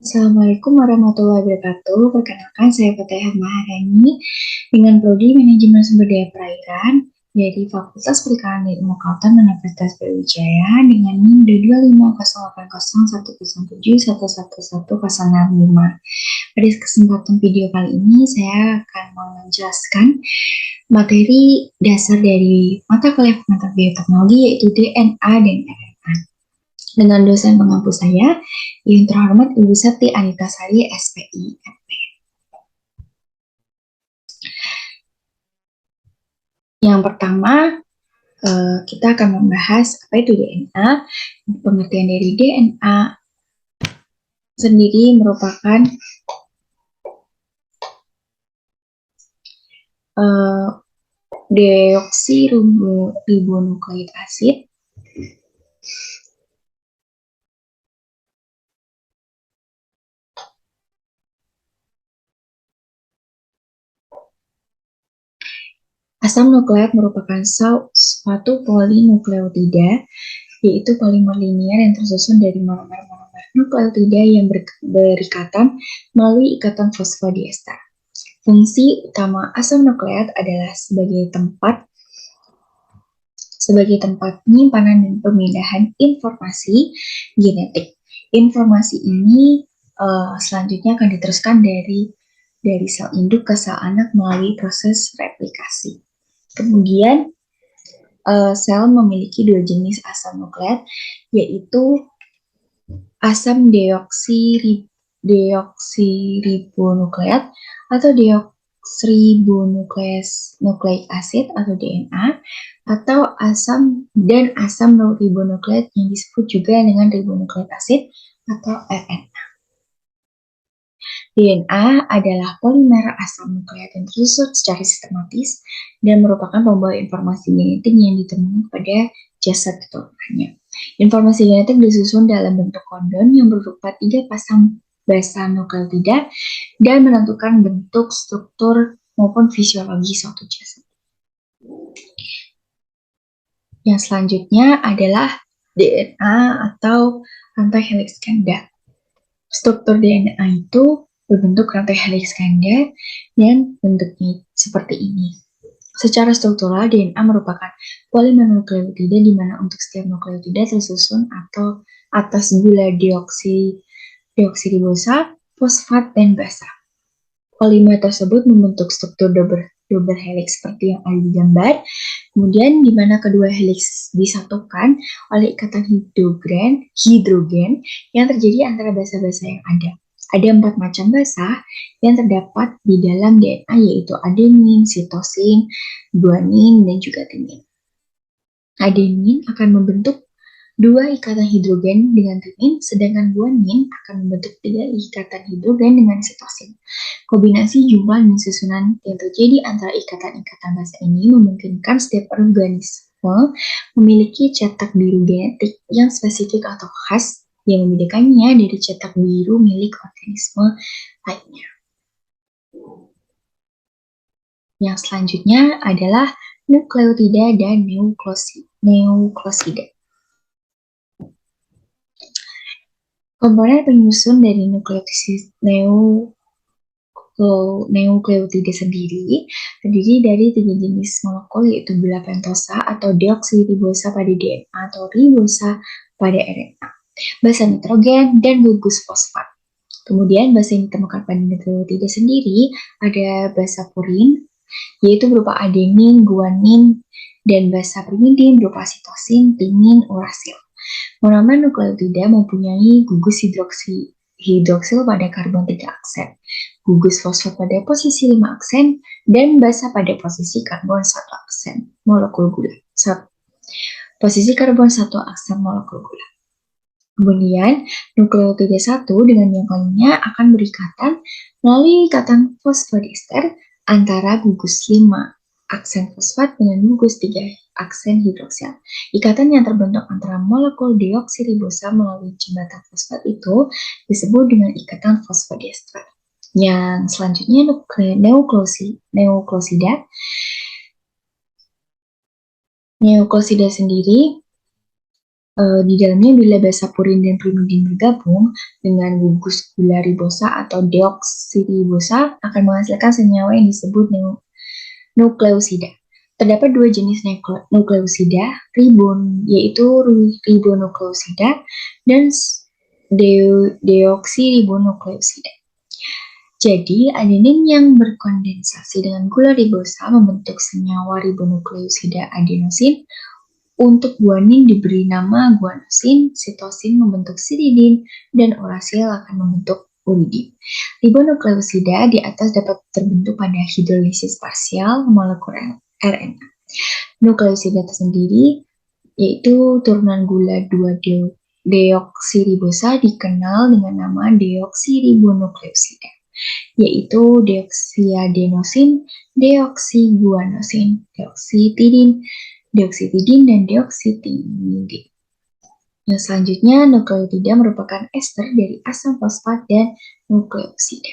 Assalamualaikum warahmatullahi wabarakatuh. Perkenalkan, saya Fatihah Maharani dengan Prodi Manajemen Sumber Daya Perairan dari Fakultas Perikanan dan Ilmu Kelautan Universitas Brawijaya dengan NIM D25080807117111065. Pada kesempatan video kali ini, saya akan menjelaskan materi dasar dari mata kuliah pengantar bioteknologi yaitu DNA dan RNA dengan dosen pengampu saya, yang terhormat Ibu Sati Anita Sari, SPI. Yang pertama, kita akan membahas apa itu DNA. Pengertian dari DNA sendiri merupakan deoksiribonukleik asid asam nukleat merupakan suatu polinukleotida, yaitu polimer linear yang tersusun dari monomer-monomer nukleotida yang berikatan melalui ikatan fosfodiester. Fungsi utama asam nukleat adalah sebagai tempat penyimpanan dan pemindahan informasi genetik. Informasi ini selanjutnya akan diteruskan dari sel induk ke sel anak melalui proses replikasi. Kemudian sel memiliki dua jenis asam nukleat, yaitu asam deoksiribonukleat atau deoksiribonukleik asid atau DNA, atau asam ribonukleat yang disebut juga dengan ribonukleik asid atau RNA. DNA adalah polimer asam nukleat yang tersusun secara sistematis dan merupakan pembawa informasi genetik yang ditemui pada jasad keturunannya. Informasi genetik disusun dalam bentuk kondon yang berupa 3 pasang basa nukleotida dan menentukan bentuk, struktur, maupun fisiologi suatu jasad. Yang selanjutnya adalah DNA atau rantai heliks ganda. Struktur DNA itu berbentuk rantai heliks ganda dan bentuknya seperti ini. Secara struktural, DNA merupakan polimer nukleotida di mana untuk setiap nukleotida tersusun atau atas gula deoksiribosa, fosfat, dan basa. Polimer tersebut membentuk struktur double helix seperti yang ada di gambar. Kemudian di mana kedua helix disatukan oleh ikatan hidrogen yang terjadi antara basa-basa yang ada. Ada 4 macam basa yang terdapat di dalam DNA, yaitu adenin, sitosin, guanin, dan juga timin. Adenin akan membentuk 2 ikatan hidrogen dengan timin, sedangkan guanin akan membentuk 3 ikatan hidrogen dengan sitosin. Kombinasi jumlah dan susunan yang terjadi antara ikatan-ikatan basa ini memungkinkan setiap organisme memiliki cetak biru genetik yang spesifik atau khas yang membedakannya dari cetak biru milik organisme lainnya. Yang selanjutnya adalah nukleotida dan nukleosida. Komponen penyusun dari nukleotida sendiri terdiri dari 3 jenis molekul, yaitu gula pentosa atau deoksiribosa pada DNA atau ribosa pada RNA, basa nitrogen, dan gugus fosfat. Kemudian basa yang ditemukan pada nukleotida sendiri ada basa purin, yaitu berupa adenin, guanin, dan basa pirimidin berupa sitosin, timin, urasil. Monomer nukleotida mempunyai gugus hidroksil pada karbon 3 aksen, gugus fosfat pada posisi 5 aksen, dan basa pada posisi karbon 1 aksen molekul gula. Posisi karbon 1 aksen molekul gula. Kemudian, nukleotida 1 dengan yang lainnya akan berikatan melalui ikatan fosfodiester antara gugus 5 aksen fosfat dengan gugus 3 aksen hidroksil. Ikatan yang terbentuk antara molekul deoksiribosa melalui jembatan fosfat itu disebut dengan ikatan fosfodiester. Yang selanjutnya nukleosida. Nukleosida sendiri Di dalamnya bila basa purin dan primidin bergabung dengan gugus gula ribosa atau deoksiribosa akan menghasilkan senyawa yang disebut nukleosida. Terdapat dua jenis nukleosida, yaitu ribonukleosida dan deoksiribonukleosida. Jadi, adenin yang berkondensasi dengan gula ribosa membentuk senyawa ribonukleosida adenosin. Untuk guanin diberi nama guanosin, sitosin membentuk siridin, dan urasil akan membentuk uridin. Ribonukleosida di atas dapat terbentuk pada hidrolisis parsial molekul RNA. Nukleosida tersendiri yaitu turunan gula 2-deoksiribosa dikenal dengan nama deoksiribonukleosida, yaitu deoksiadenosin, deoksiguanosin, deoksitidin, dan deoksitimidin. Nah, selanjutnya, nukleotida merupakan ester dari asam fosfat dan nukleosida.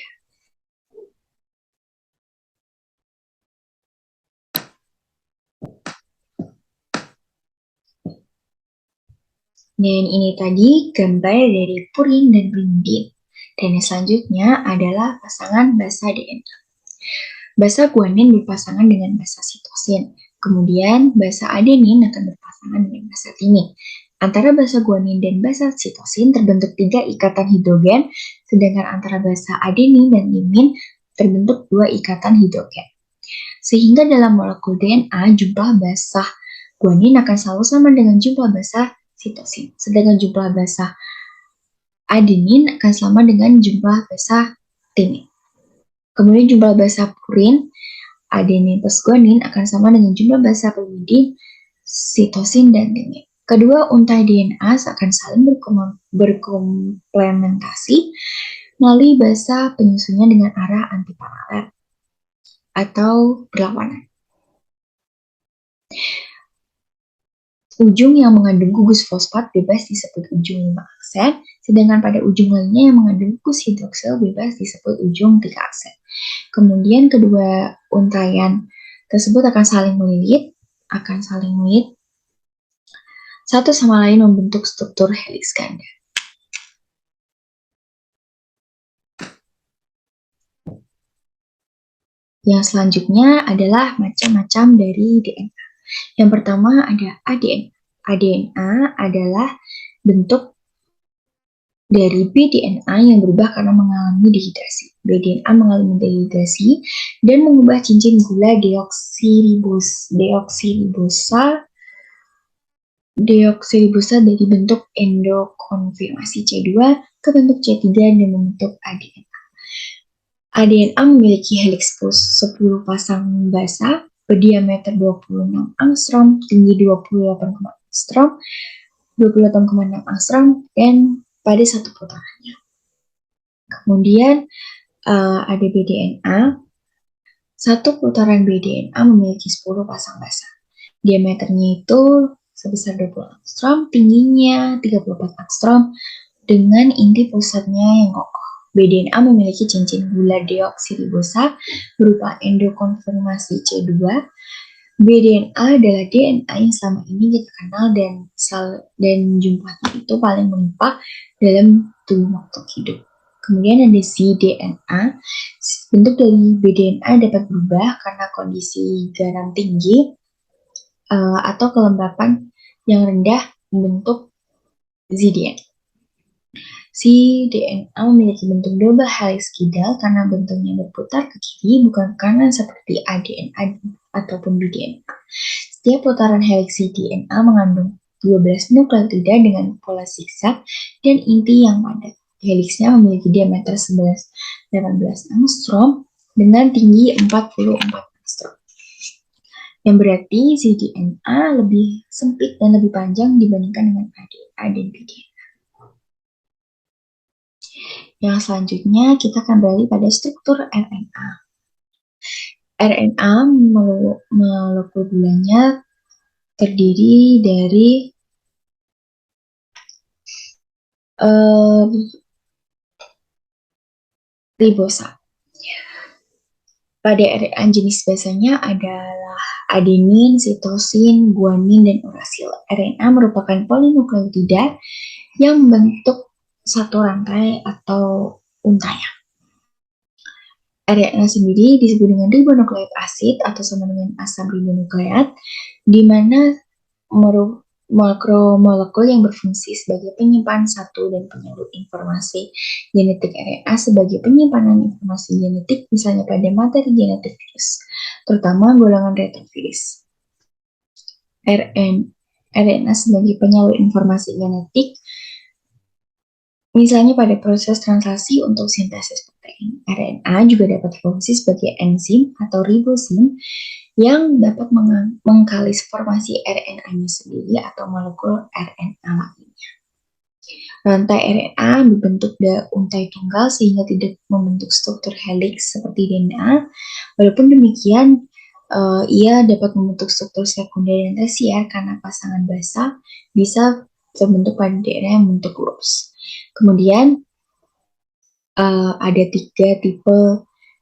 Dan ini tadi gambar dari purin dan primidin. Dan yang selanjutnya adalah pasangan basa DNA. Basa guanin berpasangan dengan basa sitosin. Kemudian basa adenin akan berpasangan dengan basa timin. Antara basa guanin dan basa sitosin terbentuk 3 ikatan hidrogen, sedangkan antara basa adenin dan timin terbentuk 2 ikatan hidrogen. Sehingga dalam molekul DNA, jumlah basa guanin akan selalu sama dengan jumlah basa sitosin, sedangkan jumlah basa adenin akan sama dengan jumlah basa timin. Kemudian jumlah basa purin, adenin plus guanin akan sama dengan jumlah basa primidin, sitosin, dan timin. Kedua untai DNA akan saling berkomplementasi melalui basa penyusunnya dengan arah antiparalel atau berlawanan. Ujung yang mengandung gugus fosfat bebas disebut ujung 5 aksen, sedangkan pada ujung lainnya yang mengandung gugus hidroksil bebas disebut ujung 3 aksen. Kemudian kedua untaian tersebut akan saling melilit satu sama lain membentuk struktur heliks ganda. Yang selanjutnya adalah macam-macam dari DNA. Yang pertama ada ADN. ADNA adalah bentuk dari bDNA yang berubah karena mengalami dehidrasi. bDNA mengalami dehidrasi dan mengubah cincin gula deoksiribosa dari bentuk endokonfirmasi C2 ke bentuk C3 dan membentuk ADNA. ADNA memiliki heliks 10 pasang basa berdiameter 26 angstrom, tinggi 28,6 angstrom, dan pada satu putarannya. Kemudian ada bDNA. Satu putaran bDNA memiliki 10 pasang basa. Diameternya itu sebesar 20 angstrom, tingginya 34 angstrom, dengan inti pusatnya yang kokoh. bDNA memiliki cincin gula deoksiribosa berupa endokonfirmasi C2. bDNA adalah DNA yang selama ini kita kenal dan jumlahnya itu paling melimpah dalam tubuh makhluk hidup. Kemudian ada cDNA. Bentuk dari bDNA dapat berubah karena kondisi garam tinggi atau kelembapan yang rendah membentuk zDNA. cDNA memiliki bentuk double helix kidal karena bentuknya berputar ke kiri bukan ke kanan seperti ADNA ataupun bDNA. Setiap putaran helix cDNA mengandung 12 nukleotida dengan pola zigzag dan inti yang padat. Helixnya memiliki diameter 18 angstrom dengan tinggi 44 angstrom. Yang berarti cDNA lebih sempit dan lebih panjang dibandingkan dengan ADNA dan bDNA. Yang selanjutnya kita akan beralih pada struktur RNA. RNA molekul gulanya terdiri dari ribosa. Pada RNA jenis basanya adalah adenin, sitosin, guanin, dan urasil. RNA merupakan polinukleotida yang membentuk satu rantai atau untaian. RNA sendiri disebut dengan ribonukleik asid atau sama dengan asam ribonukleat, di mana makromolekul yang berfungsi sebagai penyimpan satu dan penyalur informasi genetik. RNA sebagai penyimpanan informasi genetik, misalnya pada materi genetik virus, terutama golongan retrovirus. RNA sebagai penyalur informasi genetik, misalnya pada proses translasi untuk sintesis protein. RNA juga dapat berfungsi sebagai enzim atau ribosim yang dapat mengkalis formasi RNA-nya sendiri atau molekul RNA lainnya. Rantai RNA berbentuk untai tunggal sehingga tidak membentuk struktur helix seperti DNA. Walaupun demikian, ia dapat membentuk struktur sekunder dan tersier karena pasangan basa bisa terbentuk pada DNA yang membentuk loops. Kemudian ada 3 tipe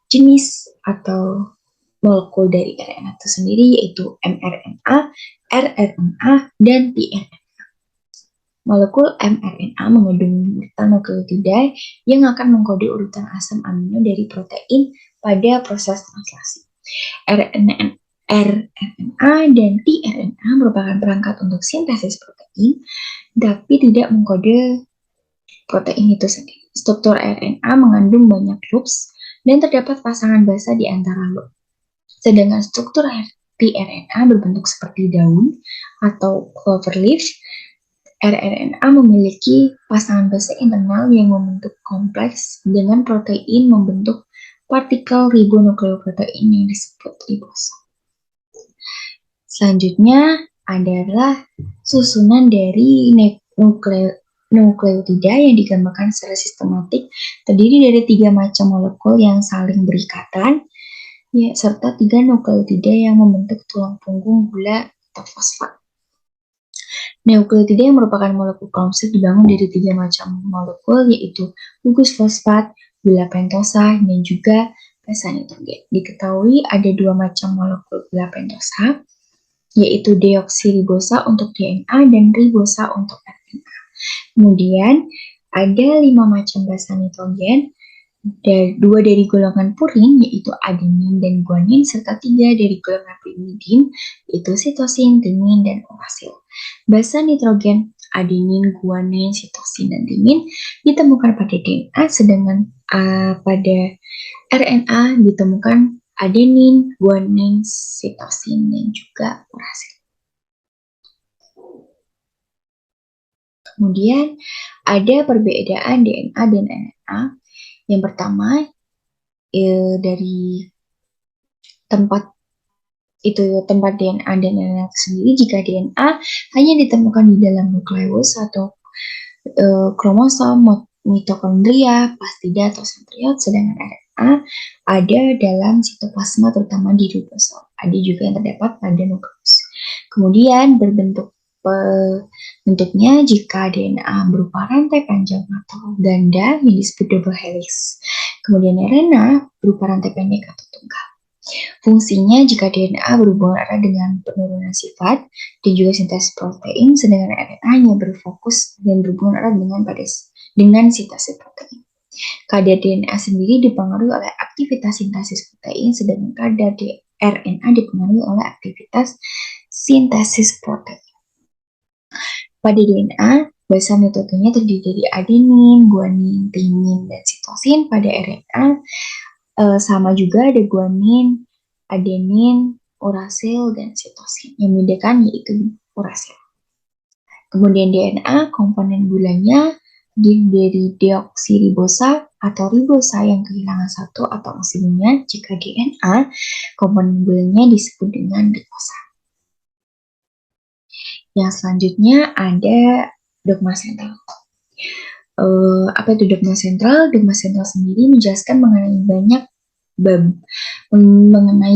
jenis atau molekul dari RNA itu sendiri, yaitu mRNA, rRNA, dan tRNA. Molekul mRNA mengandung urutan nukleotida yang akan mengkode urutan asam amino dari protein pada proses translasi. rRNA dan tRNA merupakan perangkat untuk sintesis protein, tapi tidak mengkode protein itu sendiri. Struktur RNA mengandung banyak loops dan terdapat pasangan basa di antara loop. Sedangkan struktur tRNA berbentuk seperti daun atau cloverleaf. rRNA memiliki pasangan basa internal yang membentuk kompleks dengan protein membentuk partikel ribonukleoprotein yang disebut ribosom. Selanjutnya adalah susunan dari nukleotida yang digambarkan secara sistematik, terdiri dari 3 macam molekul yang saling berikatan, serta 3 nukleotida yang membentuk tulang punggung gula atau fosfat. Nukleotida yang merupakan molekul kompleks dibangun dari 3 macam molekul, yaitu gugus fosfat, gula pentosa, dan juga basa nitrogen. Diketahui ada 2 macam molekul gula pentosa, yaitu deoksiribosa untuk DNA dan ribosa untuk RNA. Kemudian ada 5 macam basa nitrogen, 2 dari golongan purin yaitu adenin dan guanin, serta 3 dari golongan pirimidin yaitu sitosin, timin, dan urasil. Basa nitrogen adenin, guanin, sitosin, dan timin ditemukan pada DNA, sedangkan pada RNA ditemukan adenin, guanin, sitosin, dan juga urasil. Kemudian ada perbedaan DNA dan RNA. Yang pertama, dari tempat DNA dan RNA itu sendiri. Jika DNA hanya ditemukan di dalam nukleus atau kromosom, mitokondria, plastida atau sentriot, sedangkan RNA ada dalam sitoplasma, terutama di ribosom. Ada juga yang terdapat pada nukleus. Kemudian bentuknya jika DNA berupa rantai panjang atau ganda yang disebut double helix. Kemudian RNA berupa rantai pendek atau tunggal. Fungsinya jika DNA berhubungan erat dengan penurunan sifat dan juga sintesis protein, sedangkan RNA hanya berfokus dan berhubungan erat dengan sintesis protein. Kadar DNA sendiri dipengaruhi oleh aktivitas sintesis protein, sedangkan kadar RNA dipengaruhi oleh aktivitas sintesis protein. Pada DNA, basa nitrogennya terdiri dari adenin, guanin, timin, dan sitosin. Pada RNA sama juga ada guanin, adenin, urasil, dan sitosin. Yang membedakan yaitu urasil. Kemudian DNA, komponen gulanya dari deoksiribosa atau ribosa yang kehilangan satu atau enzimnya. Jika DNA, komponen gulanya disebut dengan ribosa. Yang selanjutnya ada dogma sentral. Apa itu dogma sentral? Dogma sentral sendiri menjelaskan mengenai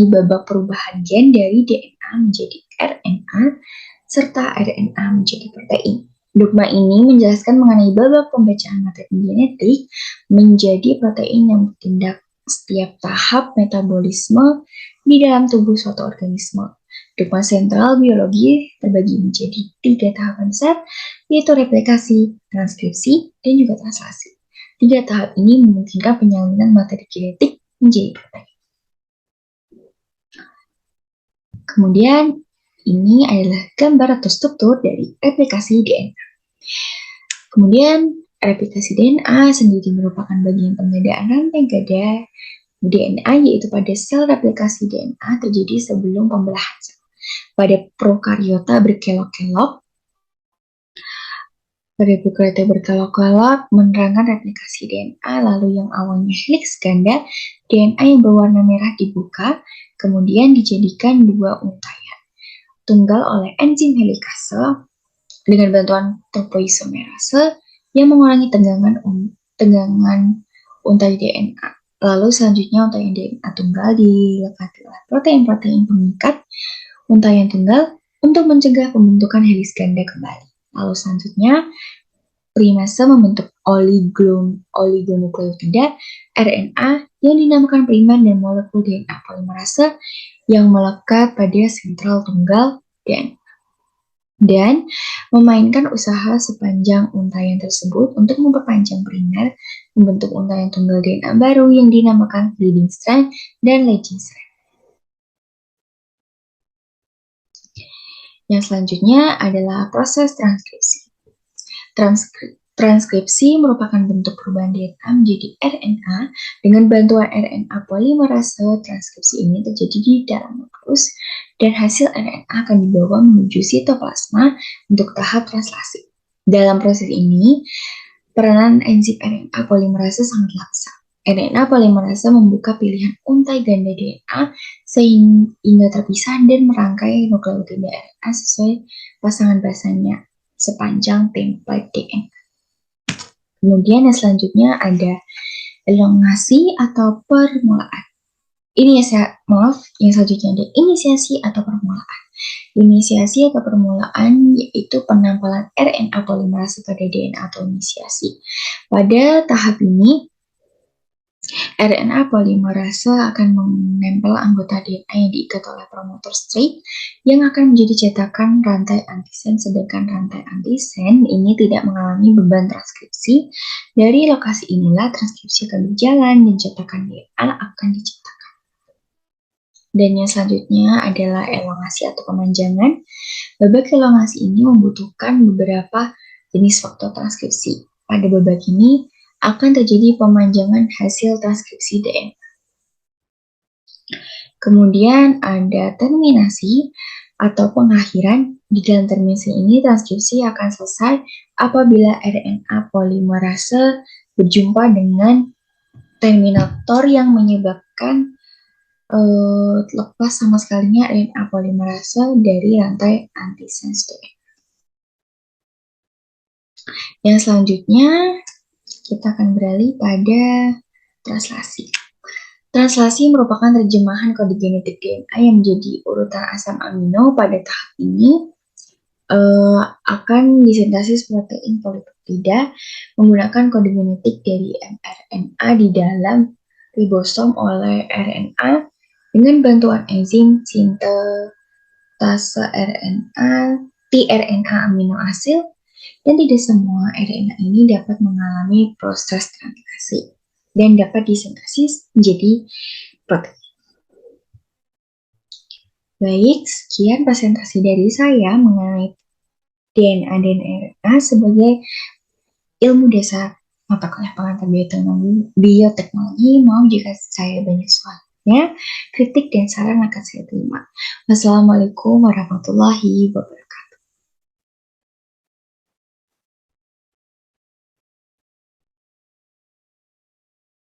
babak perubahan gen dari DNA menjadi RNA serta RNA menjadi protein. Dogma ini menjelaskan mengenai babak pembacaan materi genetik menjadi protein yang bertindak setiap tahap metabolisme di dalam tubuh suatu organisme. Dogma sentral biologi terbagi menjadi 3 tahapan besar, yaitu replikasi, transkripsi, dan juga translasi. 3 tahap ini memungkinkan penyalinan materi genetik menjadi protein. Kemudian, ini adalah gambar atau struktur dari replikasi DNA. Kemudian, replikasi DNA sendiri merupakan bagian penggandaan rantai ganda DNA, yaitu pada sel replikasi DNA terjadi sebelum pembelahan sel. Pada prokariota berkelok-kelok menerangkan replikasi DNA, lalu yang awalnya heliks ganda, DNA yang berwarna merah dibuka, kemudian dijadikan 2 untaian tunggal oleh enzim helikase dengan bantuan topoisomerase yang mengurangi tegangan untai DNA. Lalu selanjutnya untaian DNA tunggal dilekati oleh protein-protein pengikat untaian tunggal untuk mencegah pembentukan heliks ganda kembali. Lalu selanjutnya primase membentuk oligonukleotida RNA yang dinamakan primer dan molekul DNA polimerase yang melekat pada sentral tunggal dan memainkan usaha sepanjang untaian tersebut untuk memperpanjang primer, membentuk untaian tunggal DNA baru yang dinamakan leading strand dan lagging strand. Yang selanjutnya adalah proses transkripsi. Transkripsi merupakan bentuk perubahan DNA menjadi RNA. Dengan bantuan RNA polimerase, transkripsi ini terjadi di dalam nukleus dan hasil RNA akan dibawa menuju sitoplasma untuk tahap translasi. Dalam proses ini, peranan enzim RNA polimerase sangatlah besar. RNA polimerase membuka pilihan untai ganda DNA sehingga terpisah dan merangkai nukleotida RNA sesuai pasangan basanya sepanjang template DNA. Kemudian yang selanjutnya ada elongasi atau permulaan. Yang selanjutnya ada inisiasi atau permulaan. Inisiasi atau permulaan yaitu penampalan RNA polimerase pada DNA atau inisiasi. Pada tahap ini, RNA polimerase akan menempel anggota DNA yang diikat oleh promotor straight yang akan menjadi cetakan rantai antisen, sedangkan rantai antisen ini tidak mengalami beban transkripsi. Dari lokasi inilah transkripsi akan berjalan dan cetakan DNA akan diciptakan. Dan yang selanjutnya adalah elongasi atau pemanjangan. Babak elongasi ini membutuhkan beberapa jenis faktor transkripsi. Pada babak ini akan terjadi pemanjangan hasil transkripsi DNA. Kemudian ada terminasi atau pengakhiran. Di dalam terminasi ini transkripsi akan selesai apabila RNA polimerase berjumpa dengan terminator yang menyebabkan lepas sama sekalinya RNA polimerase dari rantai antisense DNA. Yang selanjutnya kita akan beralih pada translasi. Translasi merupakan terjemahan kode genetik DNA yang menjadi urutan asam amino. Pada tahap ini akan disintesis protein polipeptida menggunakan kode genetik dari mRNA di dalam ribosom oleh RNA dengan bantuan enzim sintase tRNA amino asid, dan tidak semua RNA ini dapat mengalami proses translasi dan dapat disintesis menjadi protein. Baik, sekian presentasi dari saya mengenai DNA dan RNA sebagai ilmu dasar mata kuliah pengantar bioteknologi. Mohon jika saya banyak soalnya, kritik dan saran akan saya terima. Wassalamualaikum warahmatullahi wabarakatuh.